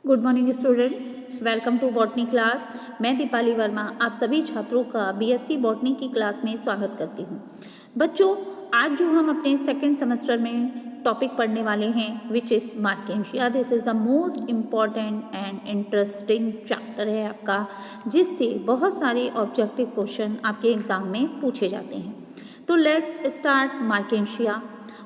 Good morning students, welcome to botany class. मैं दीपाली वर्मा आप सभी छात्रों का बीएससी बॉटनी की क्लास में स्वागत करती हूँ। बच्चों, आज जो हम अपने सेकंड सेमेस्टर में टॉपिक पढ़ने वाले हैं which is Marchantia. This is the most important and interesting chapter है आपका, जिससे बहुत सारे ऑब्जेक्टिव क्वेश्चन आपके एग्ज़ाम में पूछे जाते हैं। तो let's start Marchantia.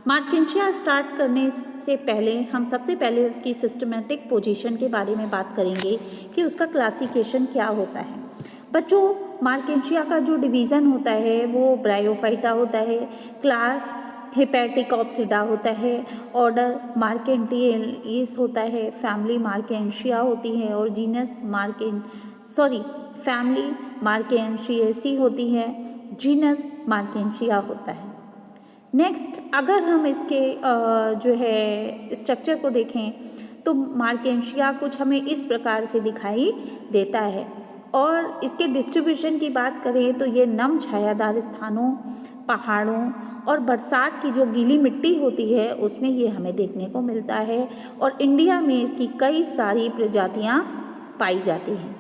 Marchantia start करने से पहले हम सबसे पहले उसकी सिस्टमेटिक पोजीशन के बारे में बात करेंगे कि उसका क्लासिफिकेशन क्या होता है। बच्चों, मार्केंशिया का जो डिवीज़न होता है वो ब्रायोफाइटा होता है, क्लास हेपेटिकॉप्सिडा होता है, ऑर्डर मार्केंटियलिस होता है, फैमिली मार्केंशिया होती है और जीनस फैमिली मार्केंशियेसी होती है, जीनस मार्केंशिया होता है। नेक्स्ट, अगर हम इसके जो है स्ट्रक्चर को देखें तो मार्केंशिया कुछ हमें इस प्रकार से दिखाई देता है। और इसके डिस्ट्रीब्यूशन की बात करें तो ये नम छायादार स्थानों, पहाड़ों और बरसात की जो गीली मिट्टी होती है उसमें ये हमें देखने को मिलता है। और इंडिया में इसकी कई सारी प्रजातियां पाई जाती हैं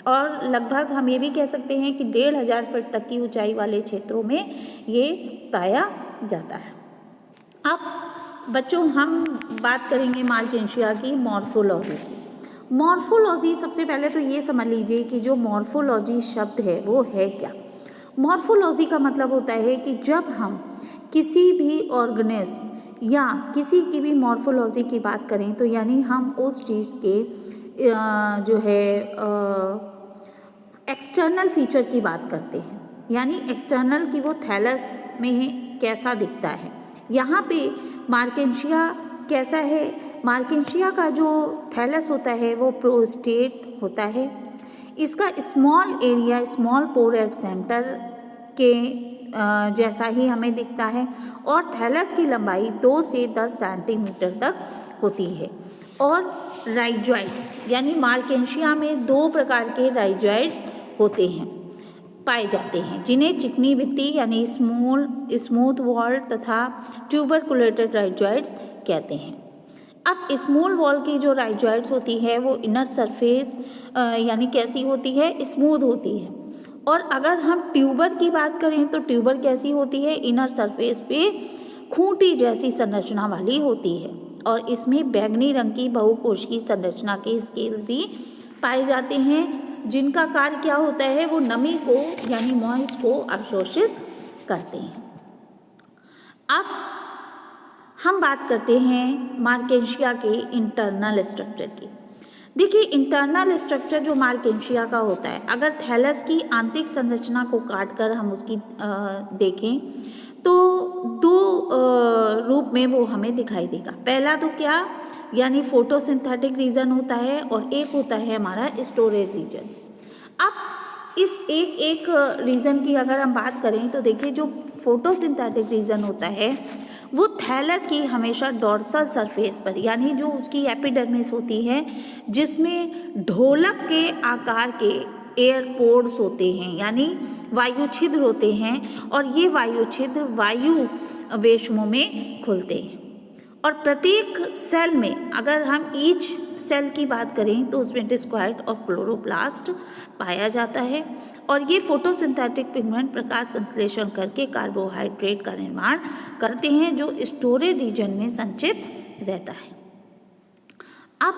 और लगभग हम ये भी कह सकते हैं कि 1500 फीट तक की ऊंचाई वाले क्षेत्रों में ये पाया जाता है। अब बच्चों, हम बात करेंगे मार्केंशिया की मॉर्फोलॉजी की। मॉर्फोलॉजी, सबसे पहले तो ये समझ लीजिए कि जो मॉर्फोलॉजी शब्द है वो है क्या। मॉर्फोलॉजी का मतलब होता है कि जब हम किसी भी ऑर्गेनिज्म या किसी की भी मॉर्फोलॉजी की बात करें तो यानी हम उस चीज़ के जो है एक्सटर्नल फीचर की बात करते हैं, यानी एक्सटर्नल की वो थैलस में कैसा दिखता है। यहाँ पे मार्केंशिया कैसा है, मार्केंशिया का जो थैलस होता है वो प्रोस्टेट होता है। इसका small area, small pore at centre के जैसा ही हमें दिखता है और थैलस की लंबाई 2 से 10 सेंटीमीटर तक होती है। और राइजॉइड्स, यानी मार्केंशिया में 2 प्रकार के राइजॉइड्स होते हैं, पाए जाते हैं, जिन्हें चिकनी भित्ति यानी स्मूथ वॉल तथा ट्यूबरकुलेटेड राइजॉइड्स कहते हैं। अब स्मॉल वॉल की जो राइजॉइड्स होती है वो इनर सरफेस यानी कैसी होती है, स्मूथ होती है। और अगर हम ट्यूबर की बात करें तो ट्यूबर कैसी होती है, इनर सरफेस पे खूंटी जैसी संरचना वाली होती है और इसमें बैंगनी रंग की बहुकोशिकीय संरचना के स्केल्स भी पाए जाते हैं, जिनका कार्य क्या होता है, वो नमी को यानी मॉइस्ट को अवशोषित करते हैं। अब हम बात करते हैं मार्केंशिया के इंटरनल स्ट्रक्चर की। देखिए, इंटरनल स्ट्रक्चर जो मार्केंशिया का होता है, अगर थैलस की आंतरिक संरचना को काटकर हम उसकी देखें तो 2 रूप में वो हमें दिखाई देगा। पहला तो क्या, यानी फोटोसिंथेटिक रीजन होता है और एक होता है हमारा स्टोरेज रीजन। अब इस एक रीजन की अगर हम बात करें तो देखिए, जो फोटोसिंथेटिक रीजन होता है वो थैलस की हमेशा डॉर्सल सरफेस पर, यानी जो उसकी एपिडर्मिस होती है जिसमें ढोलक के आकार के एयर पोर्स होते हैं, यानी वायु छिद्र होते हैं और ये वायु छिद्र वायु वेशमों में खुलते हैं। और प्रत्येक सेल में अगर हम ईच सेल की बात करें तो उसमें डिस्क्वाइड और क्लोरोप्लास्ट पाया जाता है और ये फोटोसिंथेटिक पिगमेंट प्रकाश संश्लेषण करके कार्बोहाइड्रेट का निर्माण करते हैं जो स्टोरेज रीजन में संचित रहता है। अब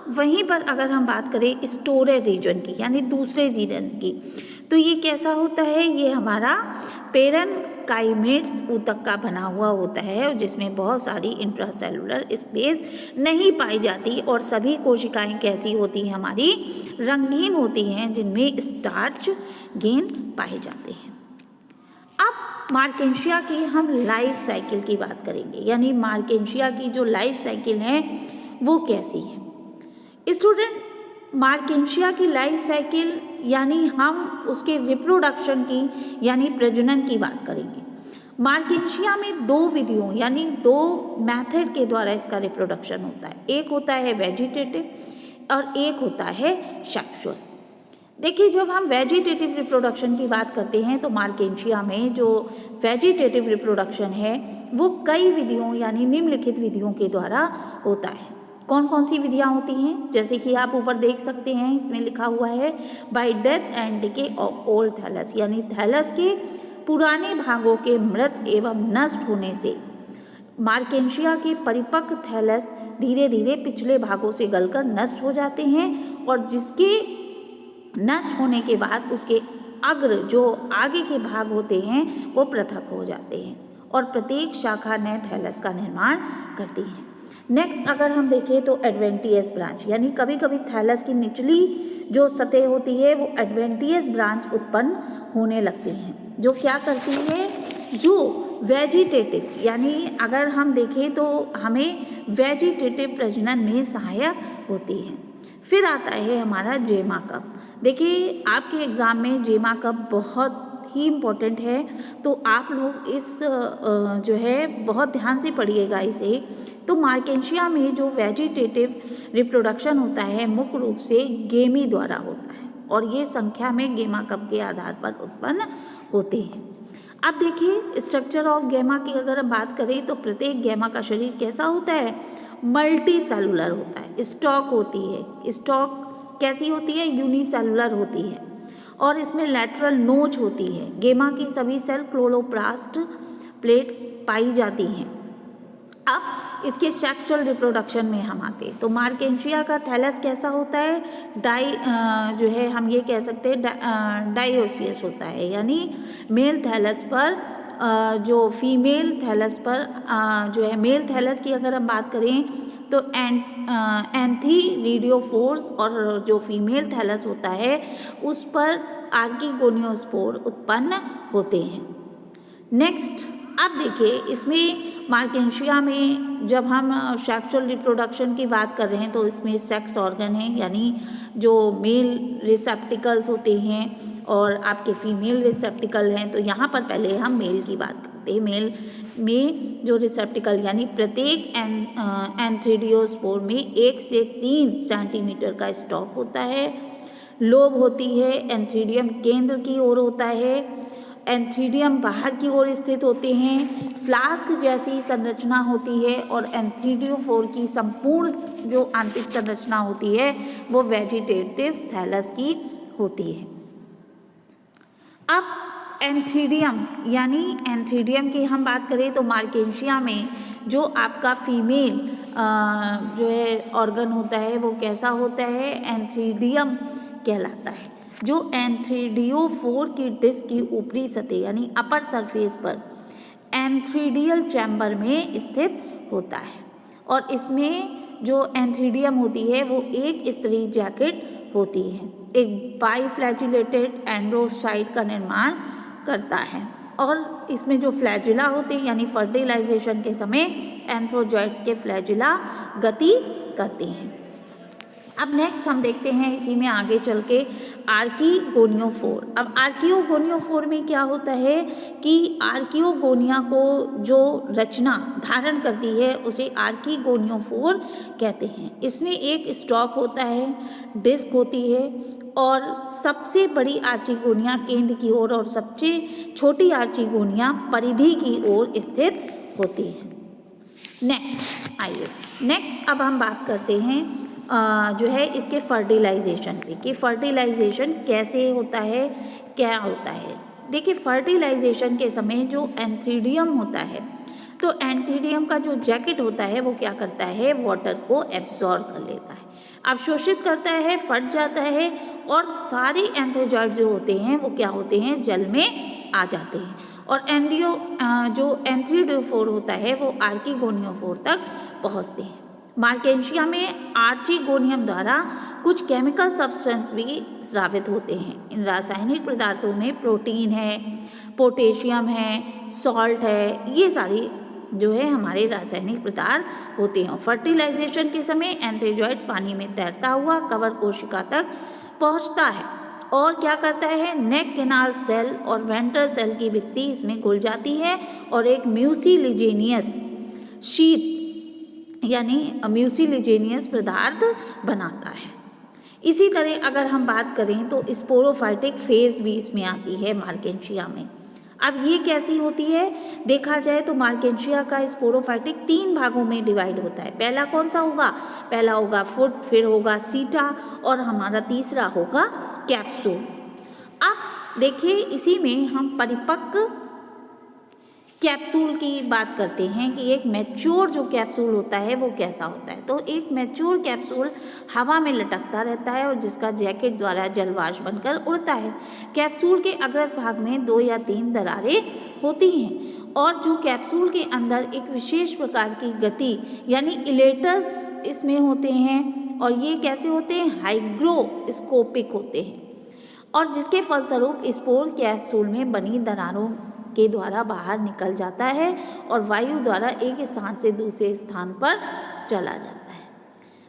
वहीं पर अगर हम बात करें स्टोरेज रीजन की, यानी दूसरे रीजन की, तो ये कैसा होता है, ये हमारा पेरेनकाइमेट्स ऊतक का बना हुआ होता है जिसमें बहुत सारी इंट्रासेलुलर स्पेस नहीं पाई जाती और सभी कोशिकाएं कैसी होती हैं, हमारी रंगीन होती हैं, जिनमें स्टार्च गेन पाए जाते हैं। अब मार्केंशिया की हम लाइफ साइकिल की बात करेंगे, यानी मार्केंशिया की जो लाइफ साइकिल है वो कैसी है। स्टूडेंट, मार्केंशिया की लाइफ साइकिल यानी हम उसके रिप्रोडक्शन की यानी प्रजनन की बात करेंगे। मार्केंशिया में 2 विधियों यानी 2 मेथड के द्वारा इसका रिप्रोडक्शन होता है। एक होता है वेजिटेटिव और एक होता है सेक्सुअल। देखिए, जब हम वेजिटेटिव रिप्रोडक्शन की बात करते हैं तो मार्केंशिया में जो वेजिटेटिव रिप्रोडक्शन है वो कई विधियों यानी निम्नलिखित विधियों के द्वारा होता है। कौन कौन सी विधियाँ होती हैं, जैसे कि आप ऊपर देख सकते हैं, इसमें लिखा हुआ है by death and decay of old thallus, यानी थैलस के पुराने भागों के मृत एवं नष्ट होने से मार्केंशिया के परिपक्व थैलस धीरे धीरे पिछले भागों से गलकर नष्ट हो जाते हैं और जिसके नष्ट होने के बाद उसके अग्र जो आगे के भाग होते हैं वो पृथक हो जाते हैं और प्रत्येक शाखा नए थैलस का निर्माण करती है। नेक्स्ट अगर हम देखें तो एडवेंटियस ब्रांच, यानी कभी कभी थैलस की निचली जो सतह होती है वो एडवेंटियस ब्रांच उत्पन्न होने लगती हैं, जो क्या करती है, जो वेजिटेटिव, यानी अगर हम देखें तो हमें वेजिटेटिव प्रजनन में सहायक होती है। फिर आता है हमारा जेमा कप। देखिए आपके एग्ज़ाम में जेमा कप बहुत ही इम्पोर्टेंट है, तो आप लोग इस जो है बहुत ध्यान से पढ़िएगा इसे। तो मार्केंशिया में जो वेजिटेटिव रिप्रोडक्शन होता है मुख्य रूप से गेमी द्वारा होता है और ये संख्या में गेमा कप के आधार पर उत्पन्न होते हैं। अब देखिए स्ट्रक्चर ऑफ गैमा की अगर हम बात करें तो प्रत्येक गैमा का शरीर कैसा होता है, मल्टी सेलुलर होता है। स्टॉक होती है, स्टॉक कैसी होती है, यूनिसेलुलर होती है और इसमें लैटरल नोच होती है। गेमा की सभी सेल क्लोरोप्लास्ट प्लेट्स पाई जाती हैं। अब इसके सेक्सुअल रिप्रोडक्शन में हम आते हैं तो मार्केंशिया का थैलस कैसा होता है, जो है हम ये कह सकते हैं डायोसियस होता है, यानी मेल थैलस पर जो फीमेल थैलस पर जो है मेल थैलस की अगर हम बात करें तो एंथीरिडियोफोर्स और जो फीमेल थैलस होता है उस पर आर्किगोनियोस्पोर उत्पन्न होते हैं। नेक्स्ट अब देखिए इसमें मार्केंशिया में जब हम सेक्सुअल रिप्रोडक्शन की बात कर रहे हैं तो इसमें सेक्स ऑर्गन है, यानी जो मेल रिसेप्टिकल्स होते हैं और आपके फीमेल रिसेप्टिकल हैं। तो यहाँ पर पहले हम मेल की बात करते हैं। मेल में जो रिसेप्टिकल यानी प्रत्येक एंथ्रीडियोस्पोर में 1 से 3 सेंटीमीटर का स्टॉक होता है। लोब होती है, एंथ्रीडियम केंद्र की ओर होता है, एंथ्रीडियम बाहर की ओर स्थित होते हैं, फ्लास्क जैसी संरचना होती है और एंथ्रीडियोफोर की संपूर्ण जो आंतरिक संरचना होती है वो वेजिटेटिव थैलस की होती है। अब एंथ्रीडियम, यानी एंथ्रीडियम की हम बात करें तो मार्केंशिया में जो आपका फीमेल जो है ऑर्गन होता है वो कैसा होता है, एंथ्रीडियम कहलाता है, जो एंथ्रीडियोफोर की डिस्क की ऊपरी सतह यानी अपर सरफेस पर एंथ्रीडियल चैम्बर में स्थित होता है और इसमें जो एंथ्रीडियम होती है वो एक स्तरीय जैकेट होती है, एक बाइफ्लैजिलेटेड एंड्रोसाइट का निर्माण करता है और इसमें जो फ्लैजिला होते हैं यानी फर्टिलाइजेशन के समय एंथ्रोजॉइड्स के फ्लैजिला गति करते हैं। अब नेक्स्ट हम देखते हैं इसी में आगे चल के आर्किगोनियोफोर। अब आर्कियोगोनियोफोर में क्या होता है कि आर्कियोगोनिया को जो रचना धारण करती है उसे आर्किगोनियोफोर कहते हैं। इसमें एक स्टॉक होता है, डिस्क होती है और सबसे बड़ी आर्चिगोनिया केंद्र की ओर और सबसे छोटी आर्चिगोनिया परिधि की ओर स्थित होती है। नेक्स्ट अब हम बात करते हैं जो है इसके फर्टिलाइजेशन पे कि फर्टिलाइजेशन कैसे होता है, क्या होता है। देखिए फर्टिलाइजेशन के समय जो एंथ्रीडियम होता है तो एंथ्रीडियम का जो जैकेट होता है वो क्या करता है, वाटर को एब्जॉर्ब कर लेता है, अवशोषित करता है, फट जाता है और सारे एंथ्रोजॉइड जो होते हैं वो क्या होते हैं, जल में आ जाते हैं और जो एंथ्रीडियोफोर होता है वो आर्किगोनियोफोर तक पहुँचते हैं। मार्केंशिया में आर्चिगोनियम द्वारा कुछ केमिकल सब्सटेंस भी स्रावित होते हैं। इन रासायनिक पदार्थों में प्रोटीन है, पोटेशियम है, सॉल्ट है, ये सारी जो है हमारे रासायनिक पदार्थ होते हैं। फर्टिलाइजेशन के समय एंथ्रोजॉइड्स पानी में तैरता हुआ कवर कोशिका तक पहुंचता है और क्या करता है, नेक कैनाल सेल और वेंट्रल सेल की भित्ति इसमें घुल जाती है और एक म्यूसिलिजेनियस शीट यानी म्यूसिलिजेनियस पदार्थ बनाता है। इसी तरह अगर हम बात करें तो स्पोरोफाइटिक फेज भी इसमें आती है मार्केंशिया में। अब ये कैसी होती है, देखा जाए तो मार्केंशिया का स्पोरोफाइटिक 3 भागों में डिवाइड होता है। पहला कौन सा होगा, पहला होगा फुट, फिर होगा सीटा और हमारा तीसरा होगा कैप्सूल। अब देखिए इसी में हम परिपक्व कैप्सूल की बात करते हैं कि एक मैच्योर जो कैप्सूल होता है वो कैसा होता है। तो एक मैच्योर कैप्सूल हवा में लटकता रहता है और जिसका जैकेट द्वारा जलवाष्प बनकर उड़ता है। कैप्सूल के अग्रज भाग में 2 या 3 दरारें होती हैं और जो कैप्सूल के अंदर एक विशेष प्रकार की गति यानी इलेटर्स इसमें होते हैं और ये कैसे होते हैं, हाइग्रोस्कोपिक होते हैं और जिसके फलस्वरूप स्पोर कैप्सूल में बनी दरारों के द्वारा बाहर निकल जाता है और वायु द्वारा एक स्थान से दूसरे स्थान पर चला जाता है।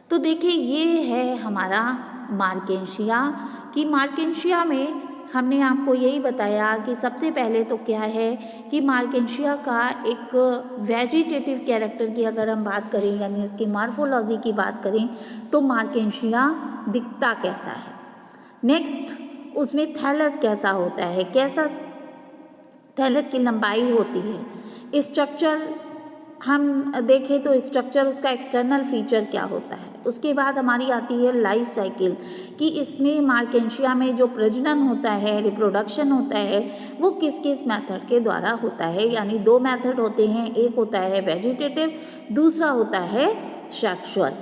तो देखिए ये है हमारा मार्केंशिया कि मार्केंशिया में हमने आपको यही बताया कि सबसे पहले तो क्या है कि मार्केंशिया का एक वेजिटेटिव कैरेक्टर की अगर हम बात करें यानी उसकी मॉर्फोलॉजी की बात करें तो मार्केंशिया दिखता कैसा है। नेक्स्ट उसमें थैलस कैसा होता है, कैसा थैलस की लंबाई होती है। स्ट्रक्चर हम देखें तो स्ट्रक्चर उसका एक्सटर्नल फीचर क्या होता है। उसके बाद हमारी आती है लाइफ साइकिल कि इसमें मार्केंशिया में जो प्रजनन होता है, रिप्रोडक्शन होता है वो किस किस मेथड के द्वारा होता है। यानी 2 मेथड होते हैं, एक होता है वेजिटेटिव, दूसरा होता है सेक्सुअल।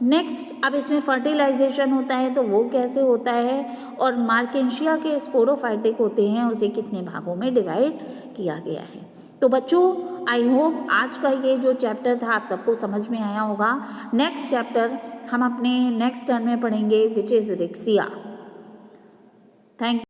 नेक्स्ट अब इसमें फर्टिलाइजेशन होता है तो वो कैसे होता है और मार्केंशिया के स्पोरोफाइटिक होते हैं उसे कितने भागों में डिवाइड किया गया है। तो बच्चों आई होप आज का ये जो चैप्टर था आप सबको समझ में आया होगा। नेक्स्ट चैप्टर हम अपने नेक्स्ट टर्न में पढ़ेंगे विच इज़ रिक्सिया। थैंक